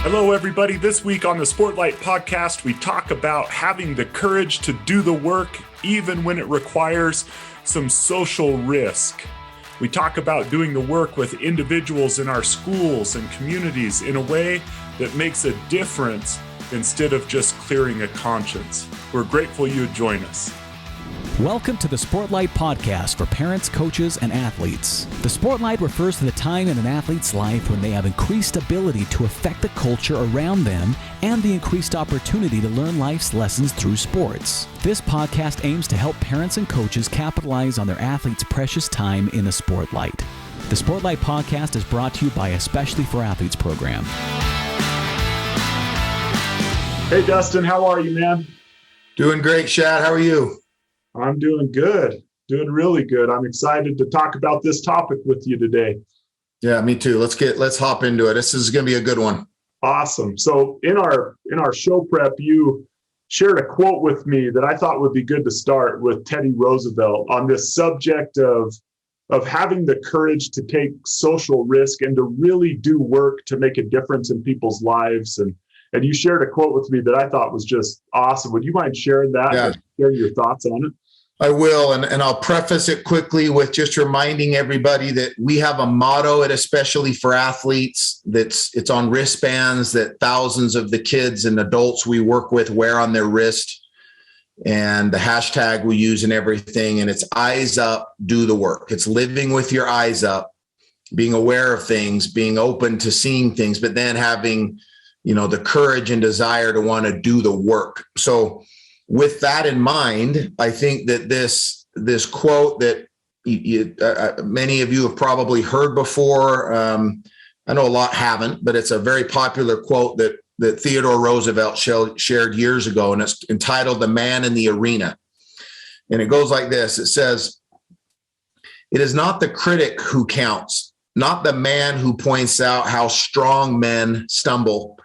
Hello, everybody. This week on the Sportlight Podcast, we talk about having the courage to do the work, even when it requires some social risk. We talk about doing the work with individuals in our schools and communities in a way that makes a difference instead of just clearing a conscience. We're grateful you would join us. Welcome to the Sportlight Podcast for parents, coaches, and athletes. The Sportlight refers to the time in an athlete's life when they have increased ability to affect the culture around them and the increased opportunity to learn life's lessons through sports. This podcast aims to help parents and coaches capitalize on their athletes' precious time in the Sportlight. The Sportlight Podcast is brought to you by Especially for Athletes program. Hey, Dustin, how are you, man? Doing great, Shad. How are you? I'm doing good, doing really good. I'm excited to talk about this topic with you today. Yeah, me too. Let's hop into it. This is going to be a good one. Awesome. So in our show prep, you shared a quote with me that I thought would be good to start with Teddy Roosevelt on this subject of having the courage to take social risk and to really do work to make a difference in people's lives. And you shared a quote with me that I thought was just awesome. Would you mind sharing that? Yeah. And share your thoughts on it? I will, and I'll preface it quickly with just reminding everybody that we have a motto at Especially for Athletes it's on wristbands that thousands of the kids and adults we work with wear on their wrist, and the hashtag we use and everything, and it's eyes up, do the work. It's living with your eyes up, being aware of things, being open to seeing things, but then having, the courage and desire to want to do the work. So with that in mind, I think that this quote that many of you have probably heard before, I know a lot haven't, but it's a very popular quote that Theodore Roosevelt shared years ago, and it's entitled "The Man in the Arena." And it goes like this. It says, "It is not the critic who counts, not the man who points out how strong men stumble,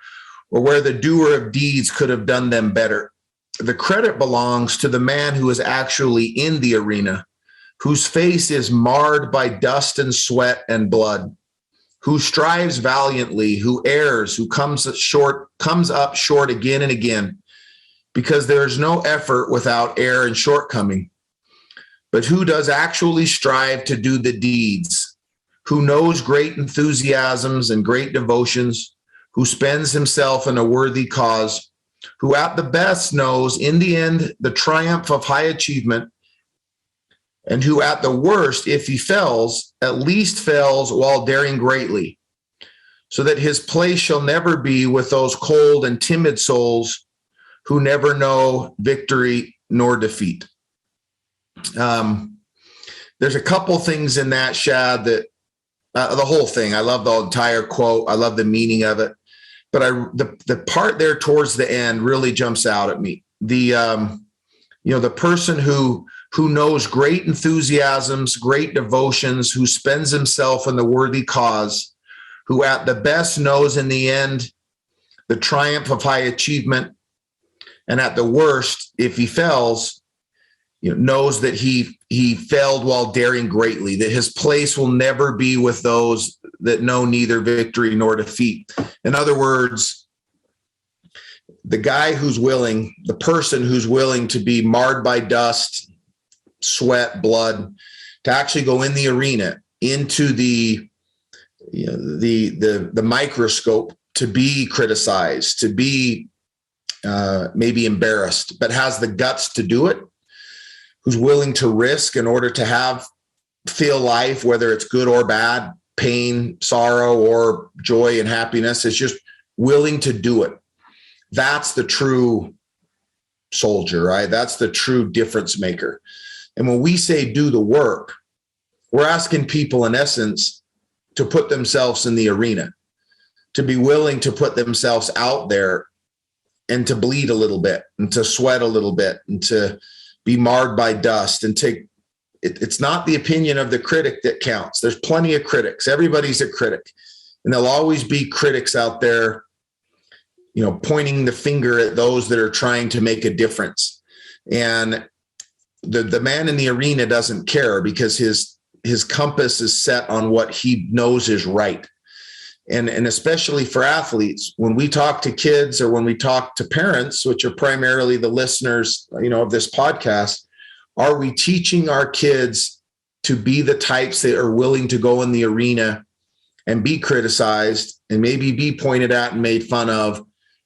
or where the doer of deeds could have done them better. The credit belongs to the man who is actually in the arena, whose face is marred by dust and sweat and blood, who strives valiantly, who errs, who comes up short again and again, because there is no effort without error and shortcoming. But who does actually strive to do the deeds, who knows great enthusiasms and great devotions, who spends himself in a worthy cause, who at the best knows in the end the triumph of high achievement, and who at the worst, if he fails, at least fails while daring greatly, so that his place shall never be with those cold and timid souls who never know victory nor defeat." There's a couple things in that, Shad, that the whole thing, I love the entire quote. I love the meaning of it. But the part there towards the end really jumps out at me. The person who knows great enthusiasms, great devotions, who spends himself in the worthy cause, who at the best knows in the end the triumph of high achievement, and at the worst, if he fails, knows that he failed while daring greatly, that his place will never be with those that know neither victory nor defeat. In other words, the person who's willing to be marred by dust, sweat, blood, to actually go in the arena, into the microscope, to be criticized, to be maybe embarrassed, but has the guts to do it, who's willing to risk in order to feel life, whether it's good or bad, pain, sorrow, or joy and happiness. It's just willing to do it. That's the true soldier, right? That's the true difference maker. And when we say do the work, we're asking people, in essence, to put themselves in the arena, to be willing to put themselves out there and to bleed a little bit and to sweat a little bit and to be marred by dust and take it's not the opinion of the critic that counts. There's plenty of critics. Everybody's a critic. And there'll always be critics out there, pointing the finger at those that are trying to make a difference. And the man in the arena doesn't care, because his compass is set on what he knows is right. And especially for athletes, when we talk to kids or when we talk to parents, which are primarily the listeners, of this podcast, are we teaching our kids to be the types that are willing to go in the arena and be criticized and maybe be pointed at and made fun of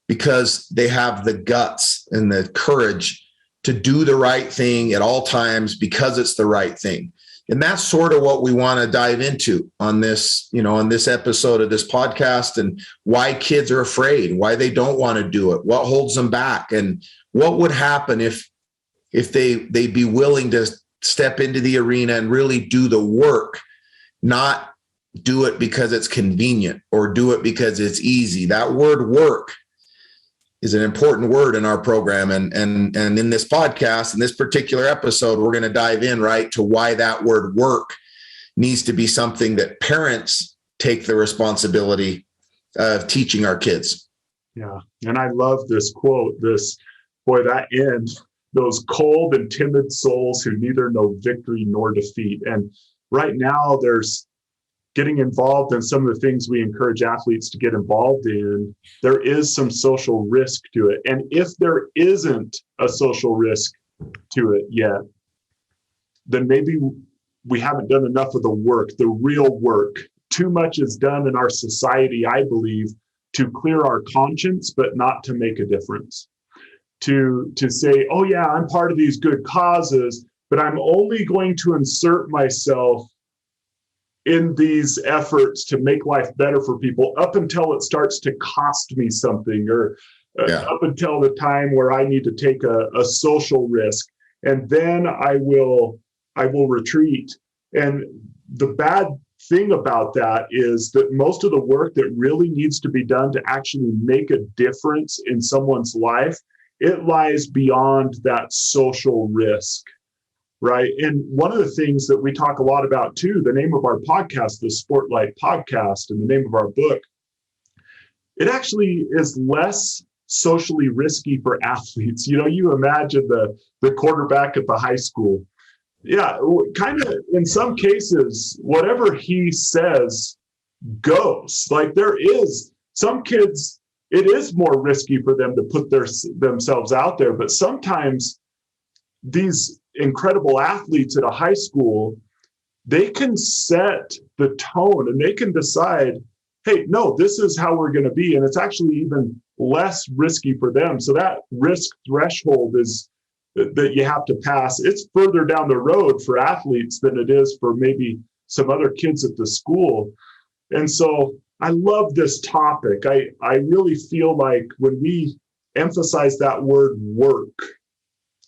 because they have the guts and the courage to do the right thing at all times because it's the right thing? And that's sort of what we want to dive into on this, on this episode of this podcast, and why kids are afraid, why they don't want to do it, what holds them back, and what would happen if they'd be willing to step into the arena and really do the work, not do it because it's convenient or do it because it's easy. That word work is an important word in our program. And in this podcast, in this particular episode, we're going to dive in right to why that word work needs to be something that parents take the responsibility of teaching our kids. Yeah. And I love this quote, that end, those cold and timid souls who neither know victory nor defeat. And right now there's getting involved in some of the things we encourage athletes to get involved in. There is some social risk to it. And if there isn't a social risk to it yet, then maybe we haven't done enough of the work, the real work. Too much is done in our society, I believe, to clear our conscience, but not to make a difference. To say, oh yeah, I'm part of these good causes, but I'm only going to insert myself in these efforts to make life better for people up until it starts to cost me something, or up until the time where I need to take a social risk. And then I will retreat. And the bad thing about that is that most of the work that really needs to be done to actually make a difference in someone's life, it lies beyond that social risk. Right. And one of the things that we talk a lot about, too, the name of our podcast, the Sportlight Podcast, and the name of our book, it actually is less socially risky for athletes. You imagine the quarterback at the high school. Yeah, kind of in some cases, whatever he says goes. Like there is some kids, it is more risky for them to put themselves out there. But sometimes these incredible athletes at a high school, they can set the tone and they can decide, hey, no, this is how we're going to be. And it's actually even less risky for them. So that risk threshold is that you have to pass. It's further down the road for athletes than it is for maybe some other kids at the school. And so I love this topic. I really feel like when we emphasize that word work,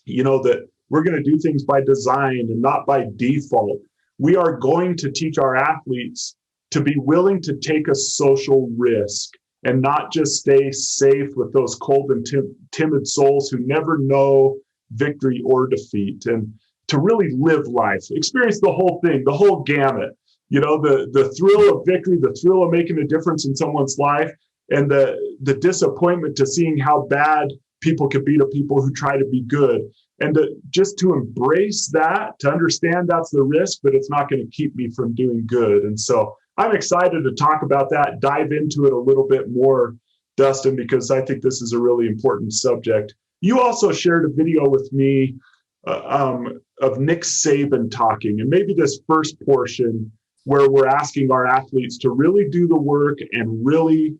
that we're going to do things by design and not by default. We are going to teach our athletes to be willing to take a social risk and not just stay safe with those cold and timid souls who never know victory or defeat, and to really live life, experience the whole thing, the whole gamut, the thrill of victory, the thrill of making a difference in someone's life, and the disappointment to seeing how bad people can be to people who try to be good. And just to embrace that, to understand that's the risk, but it's not going to keep me from doing good. And so I'm excited to talk about that, dive into it a little bit more, Dustin, because I think this is a really important subject. You also shared a video with me of Nick Saban talking, and maybe this first portion where we're asking our athletes to really do the work and really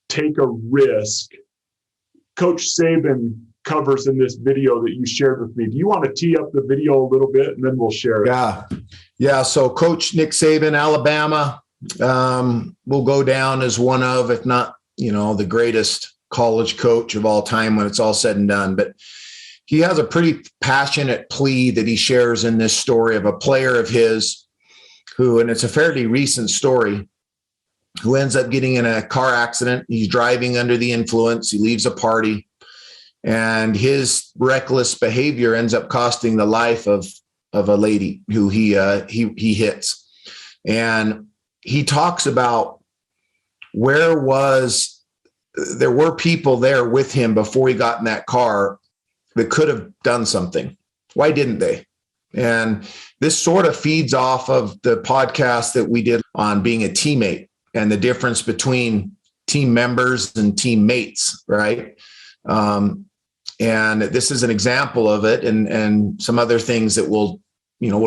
take a risk. Coach Saban covers in this video that you shared with me. Do you want to tee up the video a little bit and then we'll share it? Yeah. So Coach Nick Saban, Alabama, will go down as one of, if not, the greatest college coach of all time when it's all said and done. But he has a pretty passionate plea that he shares in this story of a player of his who, and it's a fairly recent story, who ends up getting in a car accident. He's driving under the influence. He leaves a party. And his reckless behavior ends up costing the life of a lady who he hits. And he talks about there were people there with him before he got in that car that could have done something. Why didn't they? And this sort of feeds off of the podcast that we did on being a teammate. and the difference between team members and teammates, right? And this is an example of it, and some other things that we'll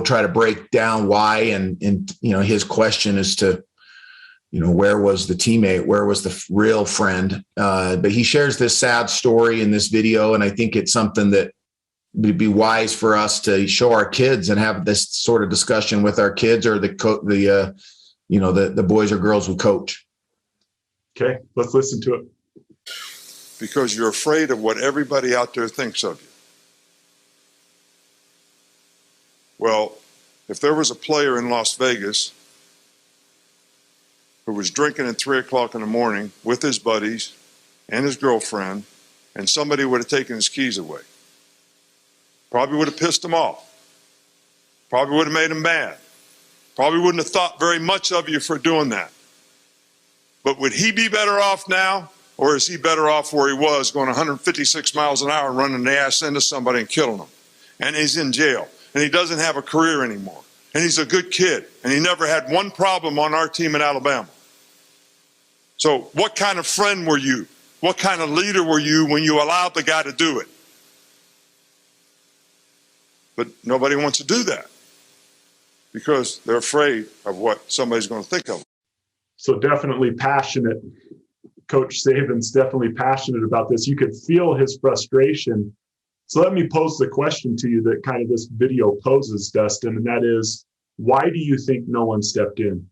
try to break down why. And his question is to, where was the teammate? Where was the real friend? But he shares this sad story in this video, and I think it's something that would be wise for us to show our kids and have this sort of discussion with our kids or the boys or girls we coach. Okay, let's listen to it. Because you're afraid of what everybody out there thinks of you. Well, if there was a player in Las Vegas who was drinking at 3 o'clock in the morning with his buddies and his girlfriend, and somebody would have taken his keys away, probably would have pissed him off, probably would have made him mad, probably wouldn't have thought very much of you for doing that. But would he be better off now? Or is he better off where he was, going 156 miles an hour, running the ass into somebody and killing them? And he's in jail, and he doesn't have a career anymore. And he's a good kid, and he never had one problem on our team in Alabama. So what kind of friend were you? What kind of leader were you when you allowed the guy to do it? But nobody wants to do that because they're afraid of what somebody's going to think of them. So definitely passionate. Coach Saban's definitely passionate about this. You could feel his frustration. So let me pose the question to you that kind of this video poses, Dustin, and that is, why do you think no one stepped in?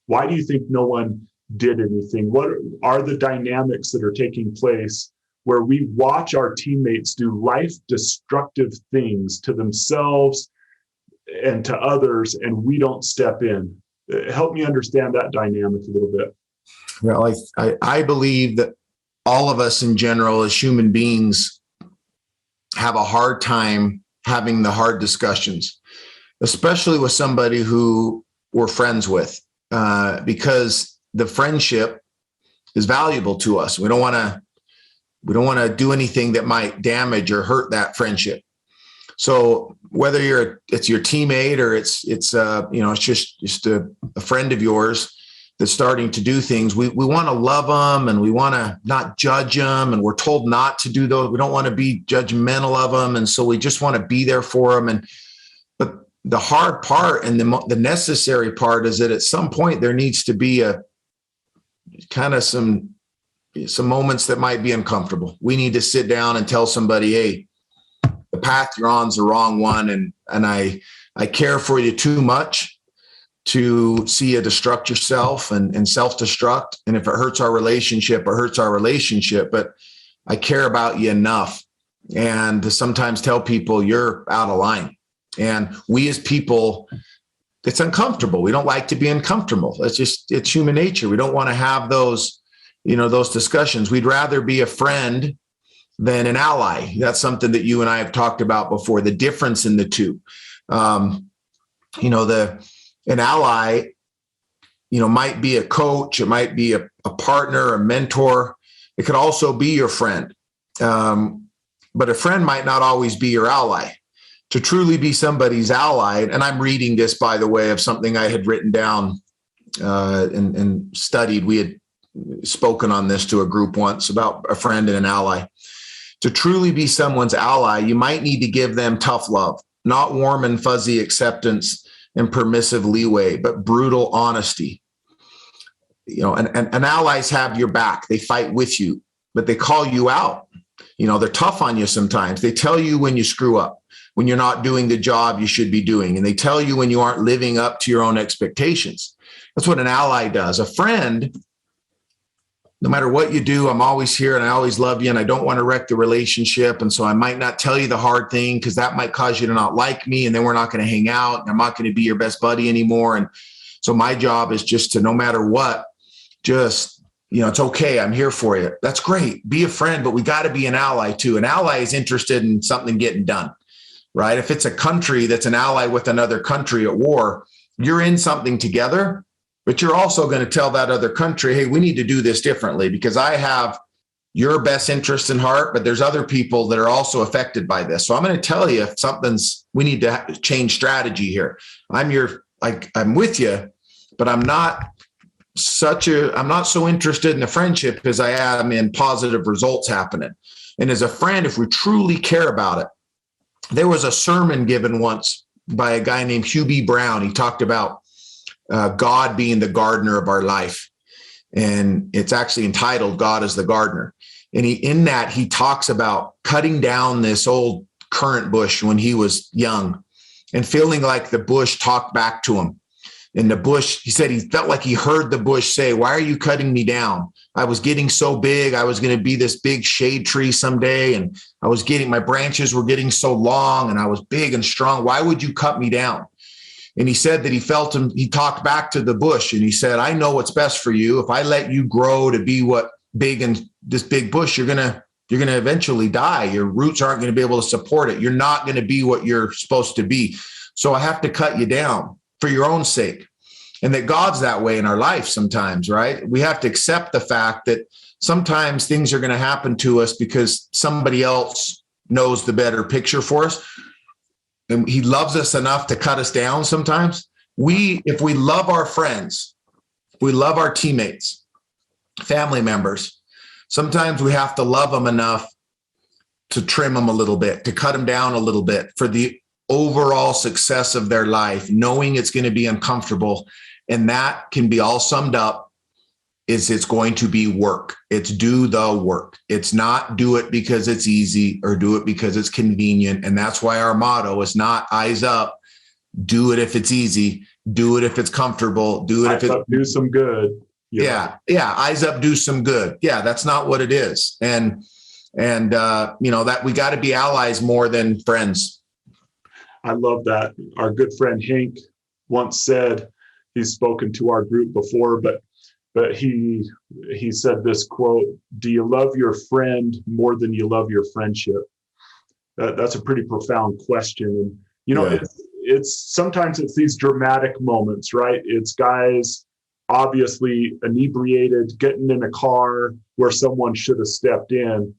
Why do you think no one did anything? What are the dynamics that are taking place where we watch our teammates do life-destructive things to themselves and to others, and we don't step in? Help me understand that dynamic a little bit. Well, I believe that all of us in general as human beings have a hard time having the hard discussions, especially with somebody who we're friends with, because the friendship is valuable to us. We don't want to do anything that might damage or hurt that friendship. So whether it's your teammate or it's just a friend of yours that's starting to do things, we want to love them and we want to not judge them, and we're told not to do those. We don't want to be judgmental of them, and so we just want to be there for them. But the hard part and the necessary part is that at some point there needs to be a kind of some moments that might be uncomfortable. We need to sit down and tell somebody, hey, the path you're on is the wrong one, and I care for you too much to see you destruct yourself and self-destruct. And if it hurts our relationship, it hurts our relationship. But I care about you enough, and to sometimes tell people you're out of line. And we as people, it's uncomfortable. We don't like to be uncomfortable. It's human nature. We don't want to have those discussions. We'd rather be a friend than an ally. That's something that you and I have talked about before, the difference in the two. An ally, might be a coach, it might be a partner, a mentor. It could also be your friend. But a friend might not always be your ally. To truly be somebody's ally, and I'm reading this, by the way, of something I had written down and studied. We had spoken on this to a group once about a friend and an ally. To truly be someone's ally, you might need to give them tough love, not warm and fuzzy acceptance and permissive leeway, but brutal honesty. And allies have your back. They fight with you, but they call you out. They're tough on you sometimes. They tell you when you screw up, when you're not doing the job you should be doing. And they tell you when you aren't living up to your own expectations. That's what an ally does. A friend, no matter what you do, I'm always here and I always love you and I don't want to wreck the relationship. And so I might not tell you the hard thing because that might cause you to not like me, and then we're not going to hang out and I'm not going to be your best buddy anymore. And so my job is just to, no matter what, just, it's okay. I'm here for you. That's great. Be a friend, but we got to be an ally too. An ally is interested in something getting done, right? If it's a country that's an ally with another country at war, you're in something together. But you're also going to tell that other country, hey, we need to do this differently because I have your best interest in heart, but there's other people that are also affected by this. So I'm going to tell you if we need to change strategy here. I'm with you, but I'm not I'm not so interested in the friendship as I am in positive results happening. And as a friend, if we truly care about it, there was a sermon given once by a guy named Hugh B. Brown. He talked about God being the gardener of our life. And it's actually entitled God is the Gardener. And in that, he talks about cutting down this old currant bush when he was young and feeling like the bush talked back to him. And the bush, he said he felt like he heard the bush say, why are you cutting me down? I was getting so big. I was going to be this big shade tree someday. And my branches were getting so long and I was big and strong. Why would you cut me down? And he said that he talked back to the bush and he said, I know what's best for you. If I let you grow to be this big bush, you're going to eventually die. Your roots aren't going to be able to support it. You're not going to be what you're supposed to be. So I have to cut you down for your own sake. And that God's that way in our life sometimes, right? We have to accept the fact that sometimes things are going to happen to us because somebody else knows the better picture for us. And he loves us enough to cut us down sometimes. If we love our friends, if we love our teammates, family members, sometimes we have to love them enough to trim them a little bit, to cut them down a little bit for the overall success of their life, knowing it's going to be uncomfortable. And that can be all summed up is it's going to be work. It's do the work. It's not do it because it's easy or do it because it's convenient. And that's why our motto is not eyes up, do it if it's easy, do it if it's comfortable, do it if it's do some good. Yeah. Eyes up, do some good. Yeah. That's not what it is. And that we got to be allies more than friends. I love that. Our good friend Hank once said, he's spoken to our group before, but he said this quote, do you love your friend more than you love your friendship? That's a pretty profound question. And, it's sometimes it's these dramatic moments, right? It's guys obviously inebriated, getting in a car where someone should have stepped in.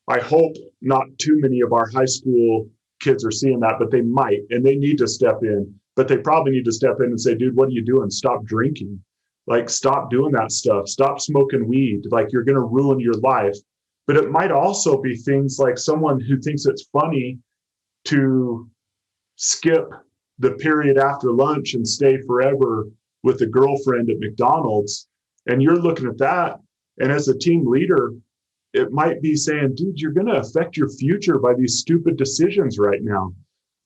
I hope not too many of our high school kids are seeing that, but they might, and they need to step in, but they probably need to step in and say, dude, what are you doing? Stop drinking. Like, stop doing that stuff. Stop smoking weed. Like, you're going to ruin your life. But it might also be things like someone who thinks it's funny to skip the period after lunch and stay forever with a girlfriend at McDonald's. And you're looking at that. And as a team leader, it might be saying, dude, you're going to affect your future by these stupid decisions right now.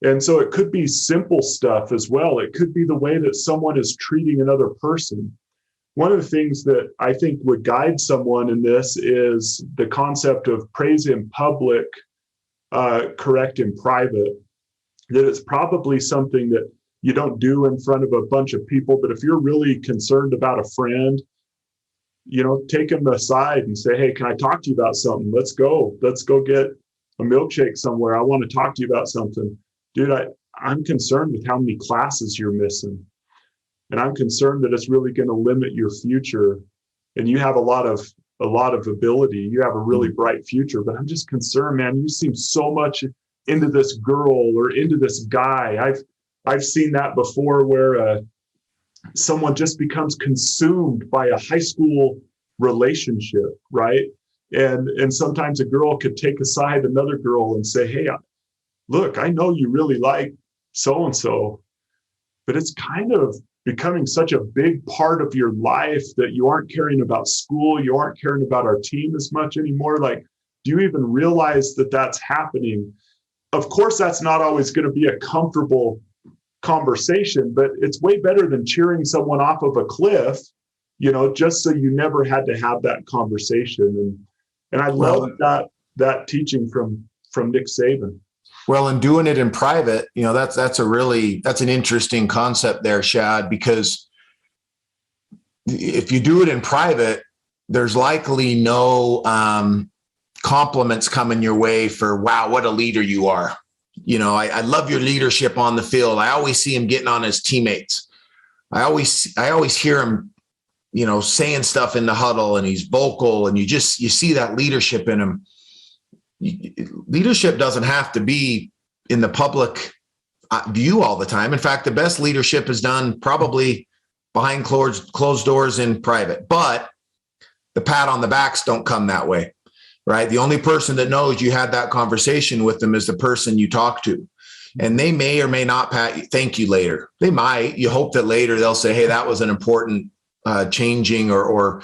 And so it could be simple stuff as well. It could be the way that someone is treating another person. One of the things that I think would guide someone in this is the concept of praise in public, correct in private. That it's probably something that you don't do in front of a bunch of people. But if you're really concerned about a friend, take them aside and say, hey, can I talk to you about something? Let's go get a milkshake somewhere. I want to talk to you about something. Dude, I'm concerned with how many classes you're missing. And I'm concerned that it's really going to limit your future. And you have a lot of ability. You have a really bright future, but I'm just concerned, man. You seem so much into this girl or into this guy. I've seen that before where someone just becomes consumed by a high school relationship, right? And sometimes a girl could take aside another girl and say, hey, look, I know you really like so-and-so, but it's kind of becoming such a big part of your life that you aren't caring about school. You aren't caring about our team as much anymore. Like, do you even realize that that's happening? Of course, that's not always going to be a comfortable conversation, but it's way better than cheering someone off of a cliff, just so you never had to have that conversation. And I love that teaching from Nick Saban. Well, and doing it in private, that's an interesting concept there, Shad, because if you do it in private, there's likely no compliments coming your way for, wow, what a leader you are. I love your leadership on the field. I always see him getting on his teammates. I always hear him, saying stuff in the huddle, and he's vocal, and you see that leadership in him. Leadership doesn't have to be in the public view all the time. In fact, the best leadership is done probably behind closed doors in private. But the pat on the backs don't come that way, right? The only person that knows you had that conversation with them is the person you talk to. And they may or may not thank you later. They might. You hope that later they'll say, hey, that was an important changing or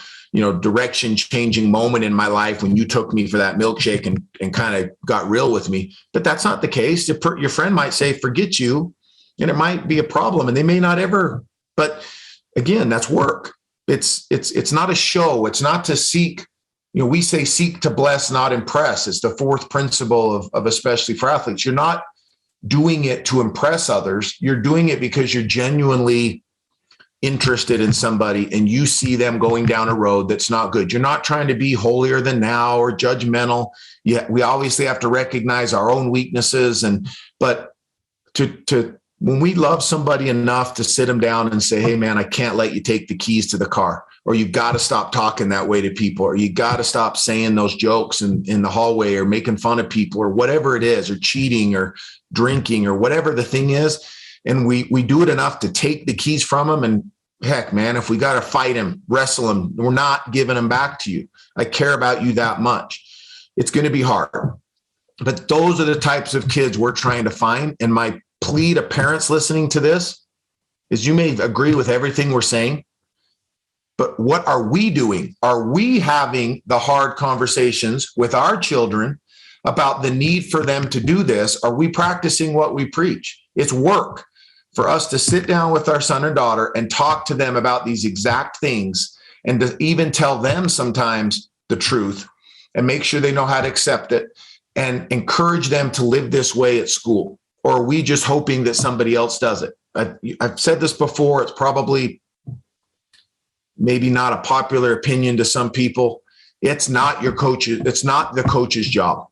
direction changing moment in my life when you took me for that milkshake and kind of got real with me. But that's not the case. Your friend might say, forget you, and it might be a problem, and they may not ever. But again, that's work. It's not a show. It's not to seek. We say seek to bless, not impress. It's the fourth principle of especially for athletes. You're not doing it to impress others. You're doing it because you're genuinely interested in somebody and you see them going down a road that's not good. You're not trying to be holier than thou or judgmental. Yeah, we obviously have to recognize our own weaknesses, but to when we love somebody enough to sit them down and say, hey man, I can't let you take the keys to the car, or you got to stop talking that way to people, or you got to stop saying those jokes in the hallway, or making fun of people, or whatever it is, or cheating or drinking or whatever the thing is. And we do it enough to take the keys from them. And heck, man, if we got to fight him, wrestle him, we're not giving them back to you. I care about you that much. It's going to be hard. But those are the types of kids we're trying to find. And my plea to parents listening to this is, you may agree with everything we're saying, but what are we doing? Are we having the hard conversations with our children about the need for them to do this? Are we practicing what we preach? It's work for us to sit down with our son or daughter and talk to them about these exact things, and to even tell them sometimes the truth and make sure they know how to accept it and encourage them to live this way at school. Or are we just hoping that somebody else does it? I've said this before. It's probably maybe not a popular opinion to some people. It's not your coach's. It's not the coach's job.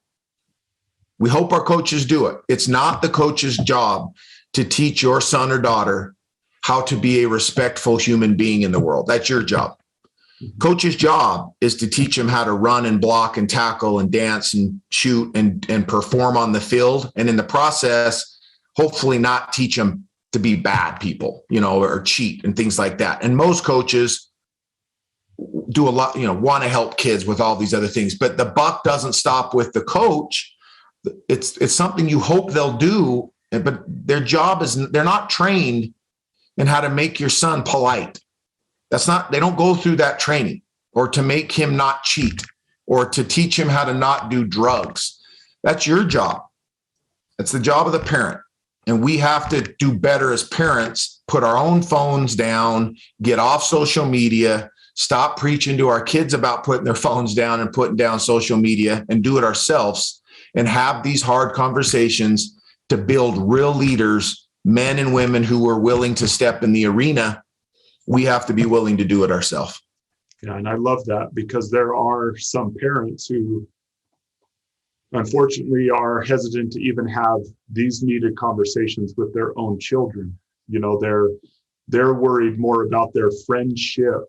We hope our coaches do it. It's not the coach's job to teach your son or daughter how to be a respectful human being in the world. That's your job. Coach's job is to teach them how to run and block and tackle and dance and shoot and perform on the field. And in the process, hopefully not teach them to be bad people, or cheat and things like that. And most coaches do a lot, want to help kids with all these other things, but the buck doesn't stop with the coach. It's something you hope they'll do, but their job is, they're not trained in how to make your son polite. They don't go through that training, or to make him not cheat, or to teach him how to not do drugs. That's your job. That's the job of the parent. And we have to do better as parents, put our own phones down, get off social media, stop preaching to our kids about putting their phones down and putting down social media, and do it ourselves, and have these hard conversations to build real leaders, men and women who are willing to step in the arena. We have to be willing to do it ourselves. Yeah, and I love that, because there are some parents who unfortunately are hesitant to even have these needed conversations with their own children. They're worried more about their friendship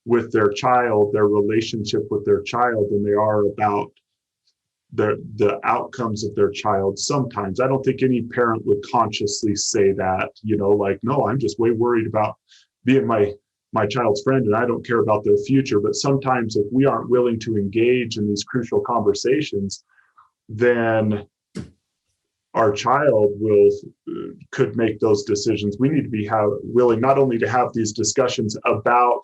with their child, their relationship with their child, than they are about the outcomes of their child. Sometimes I don't think any parent would consciously say that, no, I'm just way worried about being my child's friend and I don't care about their future. But sometimes if we aren't willing to engage in these crucial conversations, then our child could make those decisions. We need to be willing not only to have these discussions about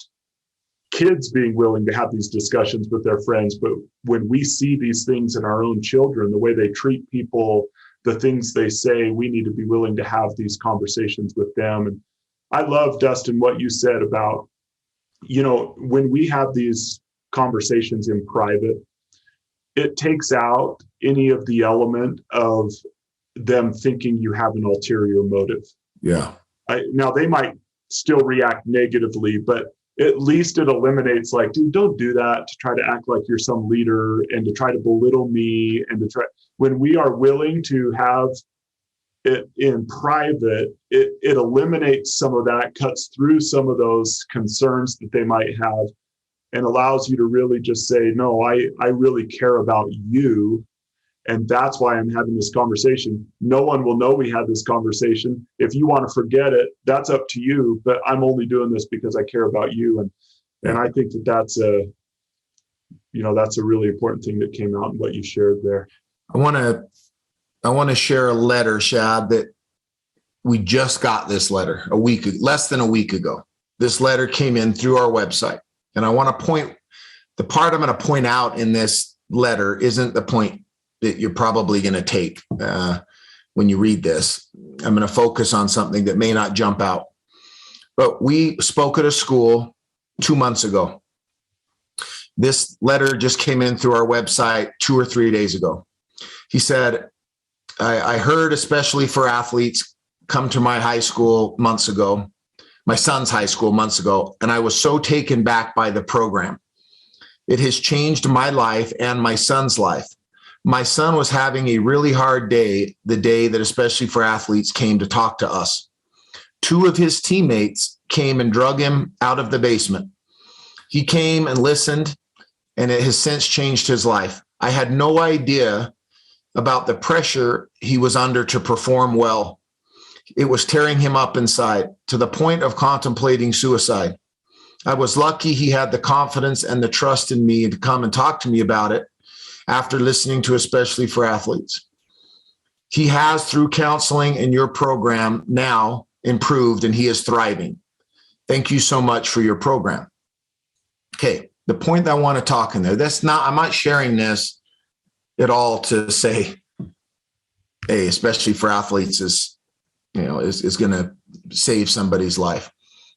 kids being willing to have these discussions with their friends, but when we see these things in our own children, the way they treat people, the things they say, we need to be willing to have these conversations with them. And I love, Dustin, what you said about, when we have these conversations in private, it takes out any of the element of them thinking you have an ulterior motive. Yeah. Now they might still react negatively, but at least it eliminates, like, dude, don't do that to try to act like you're some leader and to try to belittle me and to try. When we are willing to have it in private, it eliminates some of that, cuts through some of those concerns that they might have, and allows you to really just say, no, I really care about you, And that's why I'm having this conversation. No one will know we had this conversation. If you want to forget it, that's up to you. But I'm only doing this because I care about you. And I think that's a really important thing that came out in what you shared there. I want to share a letter, Shad, that we just got this letter less than a week ago. This letter came in through our website. And I want to the part I'm going to point out in this letter isn't the point that you're probably going to take when you read this. I'm going to focus on something that may not jump out. But we spoke at a school 2 months ago. This letter just came in through our website 2 or 3 days ago. He said, I heard, especially for athletes, come to my high school months ago, my son's high school months ago, and I was so taken back by the program. It has changed my life and my son's life. My son was having a really hard day, the day that especially for athletes came to talk to us. 2 of his teammates came and drug him out of the basement. He came and listened, and it has since changed his life. I had no idea about the pressure he was under to perform well. It was tearing him up inside to the point of contemplating suicide. I was lucky he had the confidence and the trust in me to come and talk to me about it after listening to Especially for Athletes. He has, through counseling and your program, now improved, and he is thriving. Thank you so much for your program. Okay, the point that I want to talk in there, I'm not sharing this at all to say, hey, Especially for Athletes is going to save somebody's life.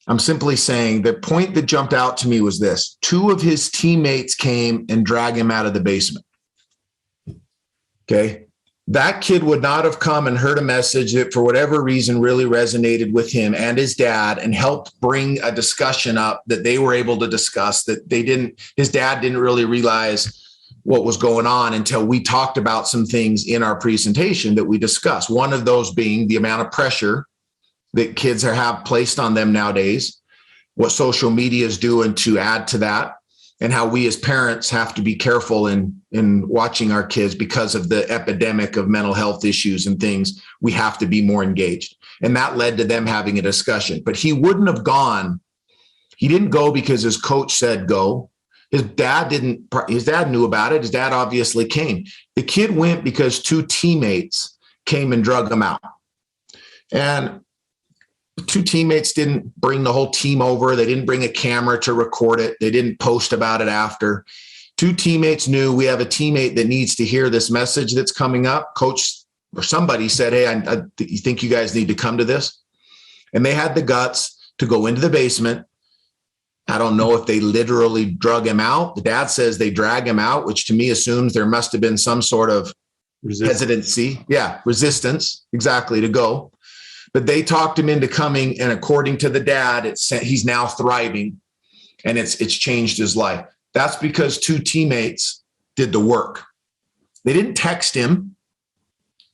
I'm simply saying the point that jumped out to me was this: 2 of his teammates came and dragged him out of the basement. Okay. That kid would not have come and heard a message that for whatever reason really resonated with him and his dad and helped bring a discussion up that they were able to discuss, that his dad didn't really realize what was going on until we talked about some things in our presentation that we discussed. One of those being the amount of pressure that kids have placed on them nowadays, what social media is doing to add to that, and how we as parents have to be careful in watching our kids because of the epidemic of mental health issues and things. We have to be more engaged. And that led to them having a discussion. But he wouldn't have gone. He didn't go because his coach said go. His dad knew about it. His dad obviously came. The kid went because 2 teammates came and drug him out. And 2 teammates didn't bring the whole team over. They didn't bring a camera to record it. They didn't post about it after. 2 teammates knew, we have a teammate that needs to hear this message that's coming up. Coach or somebody said, hey, you think you guys need to come to this? And they had the guts to go into the basement. I don't know if they literally drug him out. The dad says they drag him out, which to me assumes there must have been some sort of hesitancy. Yeah, resistance, exactly, to go. But they talked him into coming, and according to the dad, he's now thriving, and it's changed his life. That's because 2 teammates did the work. They didn't text him.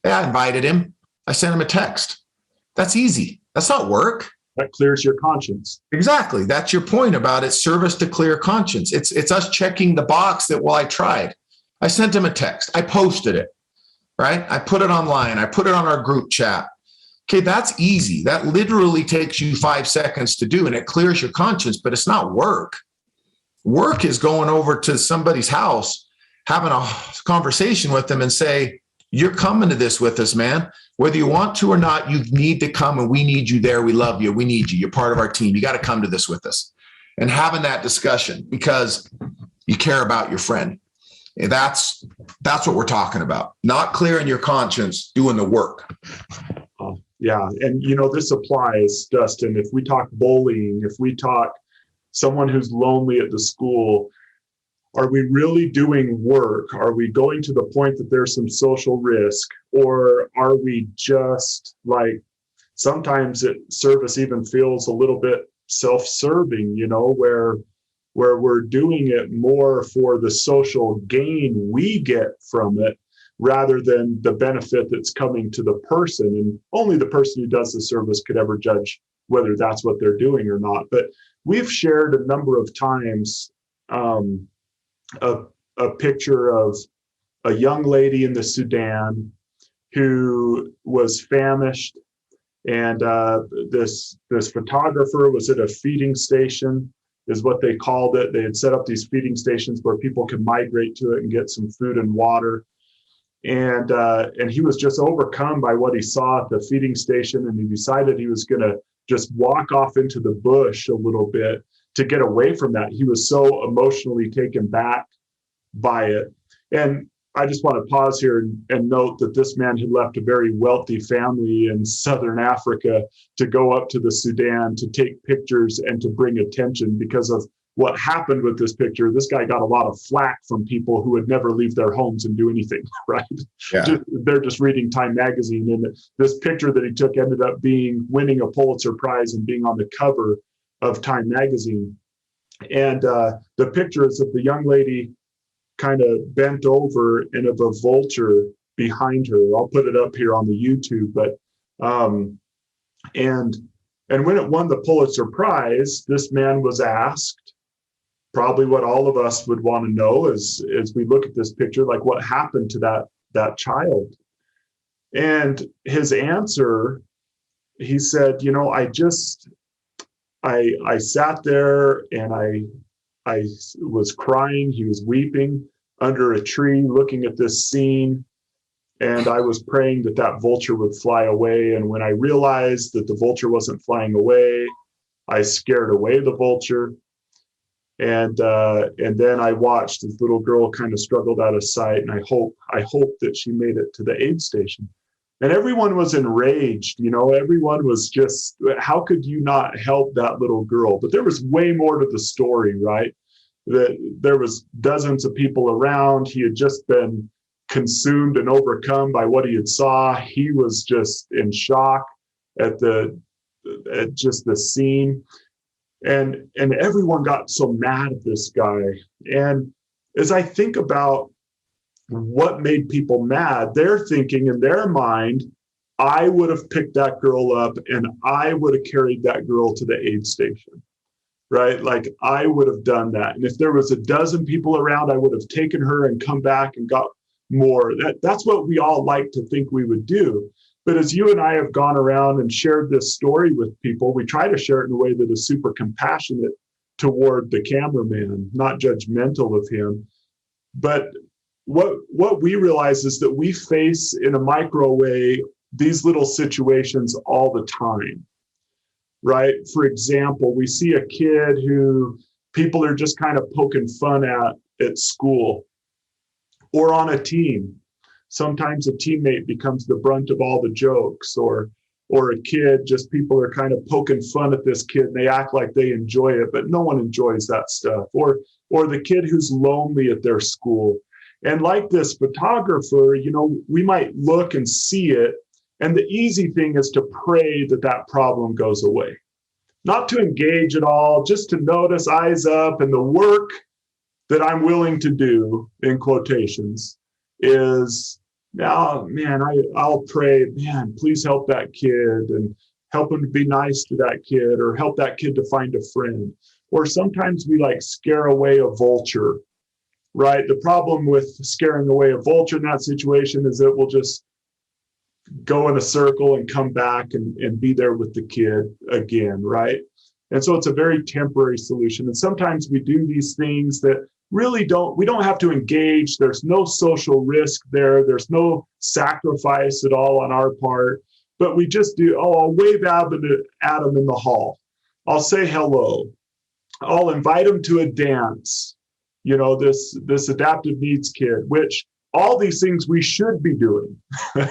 I invited him. I sent him a text. That's easy. That's not work. That clears your conscience. Exactly. That's your point about it. Service to clear conscience. It's us checking the box that, well, I tried. I sent him a text. I posted it, right? I put it online. I put it on our group chat. Okay, that's easy. That literally takes you 5 seconds to do, and it clears your conscience, but it's not work. Work is going over to somebody's house, having a conversation with them and say, you're coming to this with us, man. Whether you want to or not, you need to come, and we need you there. We love you. We need you. You're part of our team. You got to come to this with us. And having that discussion because you care about your friend. That's what we're talking about. Not clearing your conscience, doing the work. Yeah. And, this applies, Dustin, if we talk bullying, if we talk someone who's lonely at the school, are we really doing work? Are we going to the point that there's some social risk? Or are we just like, sometimes service even feels a little bit self-serving, where we're doing it more for the social gain we get from it, rather than the benefit that's coming to the person. And only the person who does the service could ever judge whether that's what they're doing or not. But we've shared a number of times a picture of a young lady in the Sudan who was famished, and this photographer was at a feeding station, is what they called it. They had set up these feeding stations where people could migrate to it and get some food and water. And he was just overcome by what he saw at the feeding station, and he decided he was going to just walk off into the bush a little bit to get away from that. He was so emotionally taken back by it. And I just want to pause here and note that this man had left a very wealthy family in Southern Africa to go up to the Sudan to take pictures and to bring attention because of what happened with this picture. This guy got a lot of flack from people who would never leave their homes and do anything, right? Yeah. They're just reading Time magazine. And this picture that he took ended up winning a Pulitzer Prize and being on the cover of Time magazine. And the picture is of the young lady kind of bent over and of a vulture behind her. I'll put it up here on the YouTube, but and when it won the Pulitzer Prize, this man was asked probably what all of us would want to know as we look at this picture, like what happened to that child. And his answer, he said, I sat there and I was crying. He was weeping under a tree, looking at this scene. And I was praying that vulture would fly away. And when I realized that the vulture wasn't flying away, I scared away the vulture. And then I watched this little girl kind of struggled out of sight. And I hope that she made it to the aid station. And everyone was enraged, everyone was just, how could you not help that little girl? But there was way more to the story, right? That there was dozens of people around. He had just been consumed and overcome by what he had saw. He was just in shock at just the scene. And everyone got so mad at this guy. And as I think about what made people mad, they're thinking in their mind, I would have picked that girl up and I would have carried that girl to the aid station, right? Like I would have done that. And if there was a dozen people around, I would have taken her and come back and got more. That's what we all like to think we would do. But as you and I have gone around and shared this story with people, we try to share it in a way that is super compassionate toward the cameraman, not judgmental of him. But what we realize is that we face in a micro way these little situations all the time, right? For example, we see a kid who people are just kind of poking fun at school or on a team. Sometimes a teammate becomes the brunt of all the jokes, or a kid, just people are kind of poking fun at this kid and they act like they enjoy it, but no one enjoys that stuff. Or the kid who's lonely at their school. And like this photographer, we might look and see it. And the easy thing is to pray that problem goes away. Not to engage at all, just to notice, eyes up. And the work that I'm willing to do, in quotations, is, oh, man, I'll pray, man, please help that kid and help him to be nice to that kid or help that kid to find a friend. Or sometimes we scare away a vulture. Right. The problem with scaring away a vulture in that situation is it will just go in a circle and come back and be there with the kid again. Right. And so it's a very temporary solution. And sometimes we do these things that really we don't have to engage. There's no social risk there. There's no sacrifice at all on our part. But we just do, I'll wave at him in the hall. I'll say hello. I'll invite him to a dance. This adaptive needs kid, which all these things we should be doing,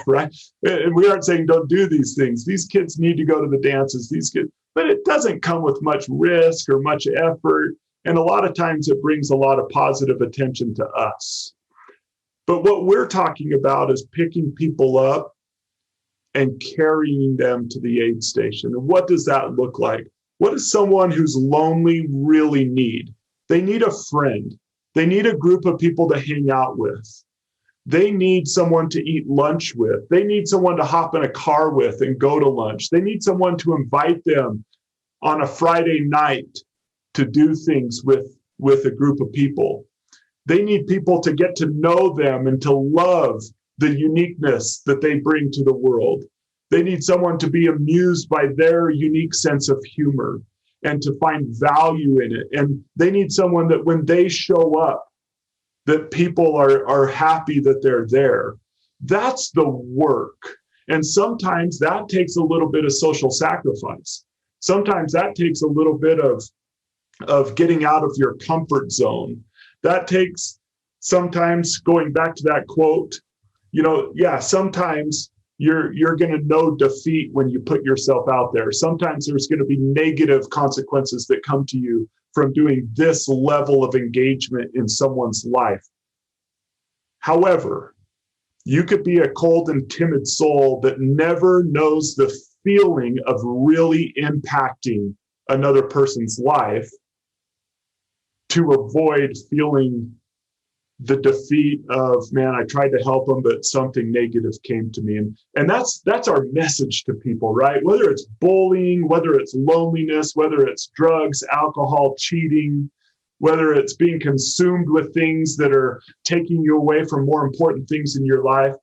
right? And we aren't saying don't do these things. These kids need to go to the dances, but it doesn't come with much risk or much effort. And a lot of times it brings a lot of positive attention to us. But what we're talking about is picking people up and carrying them to the aid station. And what does that look like? What does someone who's lonely really need? They need a friend. They need a group of people to hang out with. They need someone to eat lunch with. They need someone to hop in a car with and go to lunch. They need someone to invite them on a Friday night to do things with a group of people. They need people to get to know them and to love the uniqueness that they bring to the world. They need someone to be amused by their unique sense of humor and to find value in it. And they need someone that when they show up, that people are happy that they're there. That's the work. And sometimes that takes a little bit of social sacrifice. Sometimes that takes a little bit of getting out of your comfort zone. That takes sometimes, going back to that quote, sometimes you're going to know defeat when you put yourself out there. Sometimes there's going to be negative consequences that come to you from doing this level of engagement in someone's life. However, you could be a cold and timid soul that never knows the feeling of really impacting another person's life to avoid feeling the defeat of, man, I tried to help them, but something negative came to me. And that's our message to people, right? Whether it's bullying, whether it's loneliness, whether it's drugs, alcohol, cheating, whether it's being consumed with things that are taking you away from more important things in your life.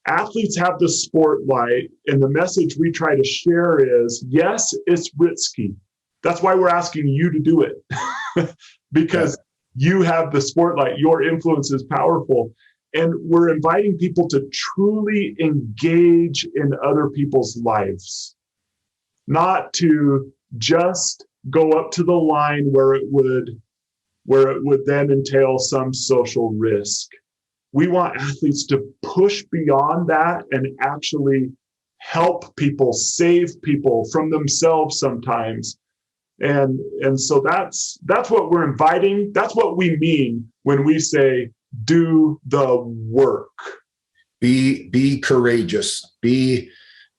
Athletes have the spotlight, and the message we try to share is, yes, it's risky. That's why we're asking you to do it, because you have the spotlight. Your influence is powerful. And we're inviting people to truly engage in other people's lives, not to just go up to the line where it would then entail some social risk. We want athletes to push beyond that and actually help people, save people from themselves sometimes. And so that's what we're inviting. That's what we mean when we say, do the work. Be courageous. Be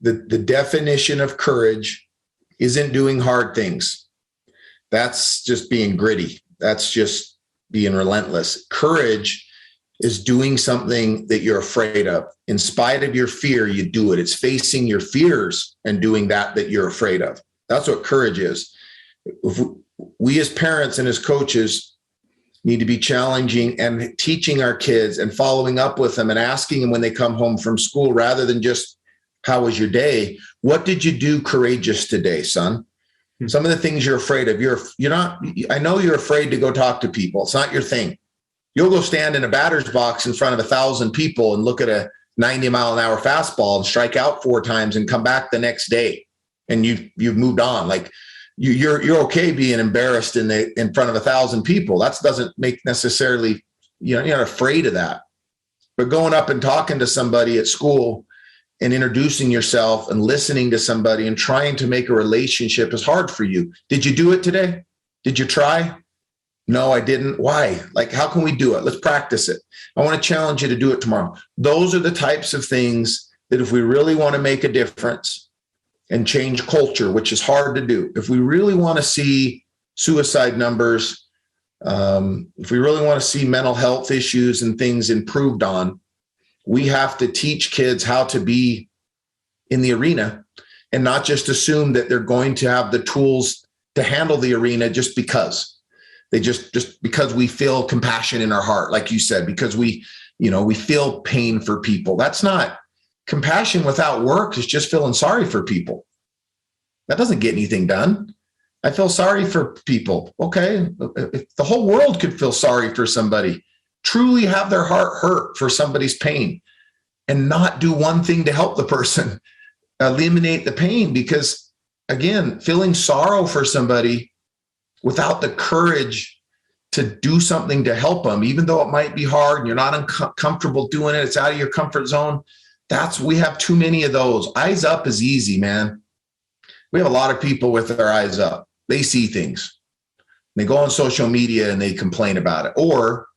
the definition of courage isn't doing hard things. That's just being gritty. That's just being relentless. Courage is doing something that you're afraid of. In spite of your fear, you do it. It's facing your fears and doing that you're afraid of. That's what courage is. If we as parents and as coaches need to be challenging and teaching our kids and following up with them and asking them when they come home from school, rather than just, how was your day? What did you do courageous today, son? Some of the things you're afraid of, I know you're afraid to go talk to people. It's not your thing. You'll go stand in a batter's box in front of 1,000 people and look at a 90-mile-an-hour fastball and strike out 4 times and come back the next day. And you've moved on. Like you're okay being embarrassed in front of 1,000 people. That doesn't make necessarily, you're not afraid of that. But going up and talking to somebody at school and introducing yourself and listening to somebody and trying to make a relationship is hard for you. Did you do it today? Did you try? No, I didn't. Why? Like, how can we do it? Let's practice it. I want to challenge you to do it tomorrow. Those are the types of things that if we really want to make a difference and change culture, which is hard to do, if we really want to see suicide numbers, if we really want to see mental health issues and things improved on, we have to teach kids how to be in the arena and not just assume that they're going to have the tools to handle the arena just because. They just because we feel compassion in our heart, like you said, because we feel pain for people. That's not compassion without work. Is just feeling sorry for people. That doesn't get anything done. I feel sorry for people. Okay. If the whole world could feel sorry for somebody, truly have their heart hurt for somebody's pain and not do one thing to help the person eliminate the pain. Because again, feeling sorrow for somebody without the courage to do something to help them, even though it might be hard and you're not uncomfortable doing it, it's out of your comfort zone. We have too many of those. Eyes up is easy, man. We have a lot of people with their eyes up. They see things. They go on social media and they complain about it. Or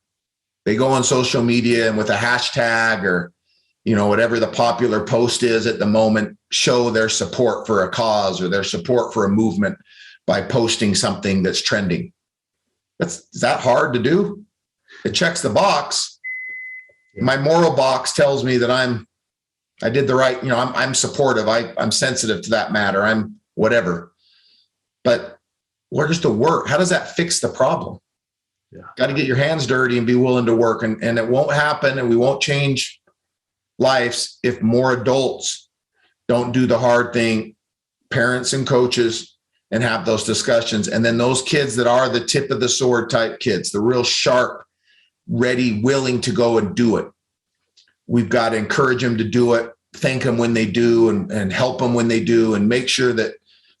they go on social media and with a hashtag or, whatever the popular post is at the moment, show their support for a cause or their support for a movement by posting something that's trending. Is that hard to do? It checks the box. My moral box tells me that I did the right, I'm supportive. I'm sensitive to that matter. I'm whatever. But where's the work? How does that fix the problem? Got to get your hands dirty and be willing to work. And it won't happen, and we won't change lives if more adults don't do the hard thing, parents and coaches, and have those discussions. And then those kids that are the tip of the sword type kids, the real sharp, ready, willing to go and do it. We've got to encourage them to do it, thank them when they do, and help them when they do, and make sure that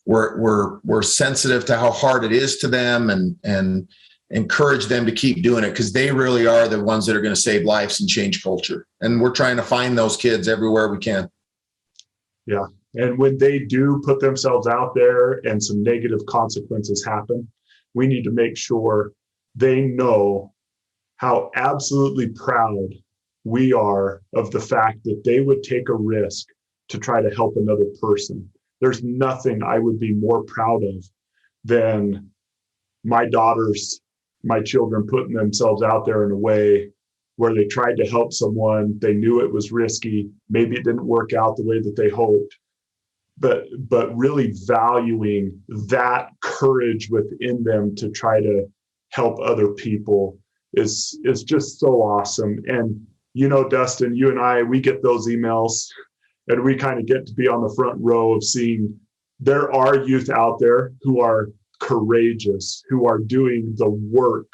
we're sensitive to how hard it is to them, and encourage them to keep doing it, because they really are the ones that are going to save lives and change culture. And we're trying to find those kids everywhere we can. Yeah. And when they do put themselves out there and some negative consequences happen, we need to make sure they know how absolutely proud we are of the fact that they would take a risk to try to help another person. There's nothing I would be more proud of than my children putting themselves out there in a way where they tried to help someone. They knew it was risky. Maybe it didn't work out the way that they hoped, but really valuing that courage within them to try to help other people is just so awesome. And, Dustin, you and I, we get those emails, and we kind of get to be on the front row of seeing there are youth out there who are courageous, who are doing the work,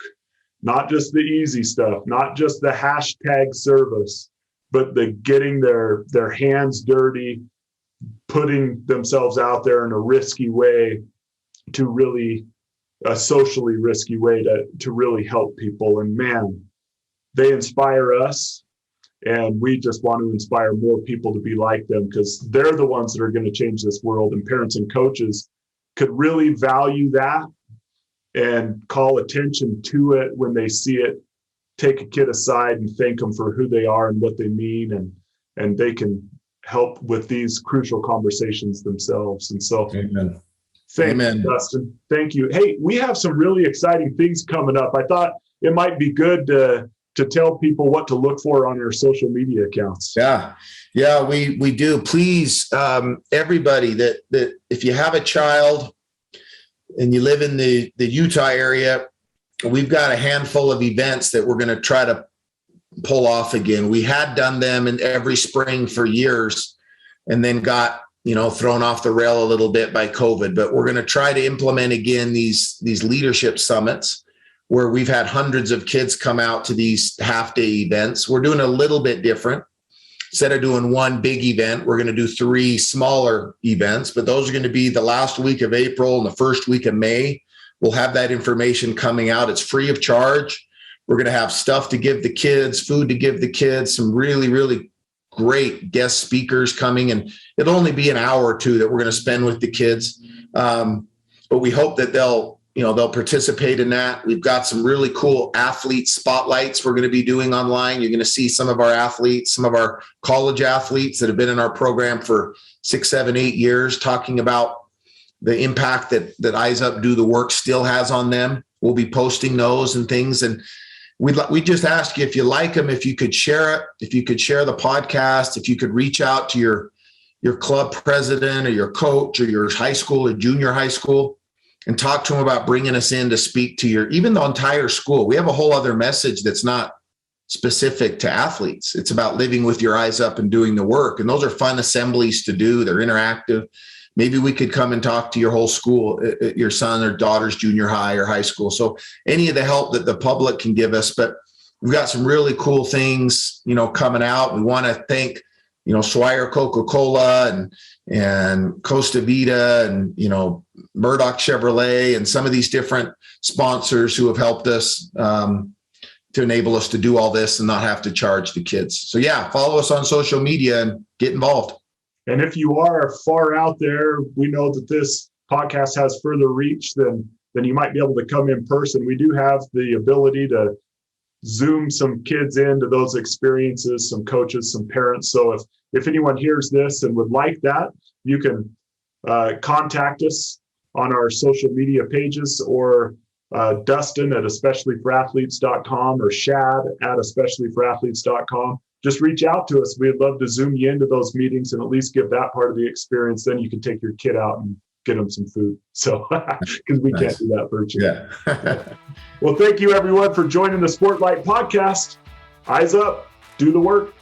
not just the easy stuff, not just the hashtag service, but the getting their hands dirty, putting themselves out there in a risky way, to really a socially risky way to really help people. And man, they inspire us, and we just want to inspire more people to be like them, because they're the ones that are going to change this world. And parents and coaches could really value that and call attention to it when they see it. Take a kid aside and thank them for who they are and what they mean, and they can help with these crucial conversations themselves. And so, Amen. Thank you, Dustin. Thank you. Hey, we have some really exciting things coming up. I thought it might be good to tell people what to look for on our social media accounts. Yeah, we do. Please, everybody that if you have a child and you live in the Utah area, we've got a handful of events that we're going to try to pull off again. We had done them in every spring for years, and then got thrown off the rail a little bit by COVID. But we're going to try to implement again these leadership summits, where we've had hundreds of kids come out to these half-day events. We're doing a little bit different. Instead of doing one big event, we're going to do 3 smaller events, but those are going to be the last week of April and the first week of May. We'll have that information coming out. It's free of charge. We're going to have stuff to give the kids, food to give the kids, some really, really great guest speakers coming, and it'll only be an hour or 2 that we're going to spend with the kids. But we hope that they'll participate in that. We've got some really cool athlete spotlights we're going to be doing online. You're going to see some of our athletes, some of our college athletes that have been in our program for 6, 7, 8 years, talking about the impact that Eyes Up Do the Work still has on them. We'll be posting those and things. And we just ask you, if you like them, if you could share it, if you could share the podcast, if you could reach out to your club president or your coach or your high school or junior high school, and talk to them about bringing us in to speak to even the entire school. We have a whole other message that's not specific to athletes. It's about living with your eyes up and doing the work. And those are fun assemblies to do. They're interactive. Maybe we could come and talk to your whole school, your son or daughter's junior high or high school. So any of the help that the public can give us, but we've got some really cool things, coming out. We want to thank, Swire Coca-Cola and Costa Vida and, Murdoch Chevrolet and some of these different sponsors who have helped us to enable us to do all this and not have to charge the kids. So follow us on social media and get involved. And if you are far out there, we know that this podcast has further reach than you might be able to come in person. We do have the ability to Zoom some kids into those experiences, some coaches, some parents. So if anyone hears this and would like that, you can contact us on our social media pages, or Dustin at especiallyforathletes.com or Shad at especiallyforathletes.com. Just reach out to us. We'd love to Zoom you into those meetings and at least give that part of the experience. Then you can take your kid out get them some food. So, because we can't do that virtually. Yeah. Well, thank you everyone for joining the Sportlight podcast. Eyes up, do the work.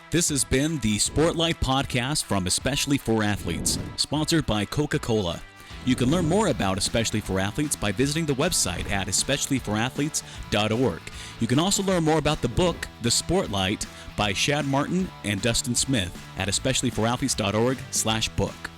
This has been the Sportlight Podcast from Especially for Athletes, sponsored by Coca-Cola. You can learn more about Especially for Athletes by visiting the website at especiallyforathletes.org. You can also learn more about the book, The Sportlight, by Shad Martin and Dustin Smith at especiallyforathletes.org/book.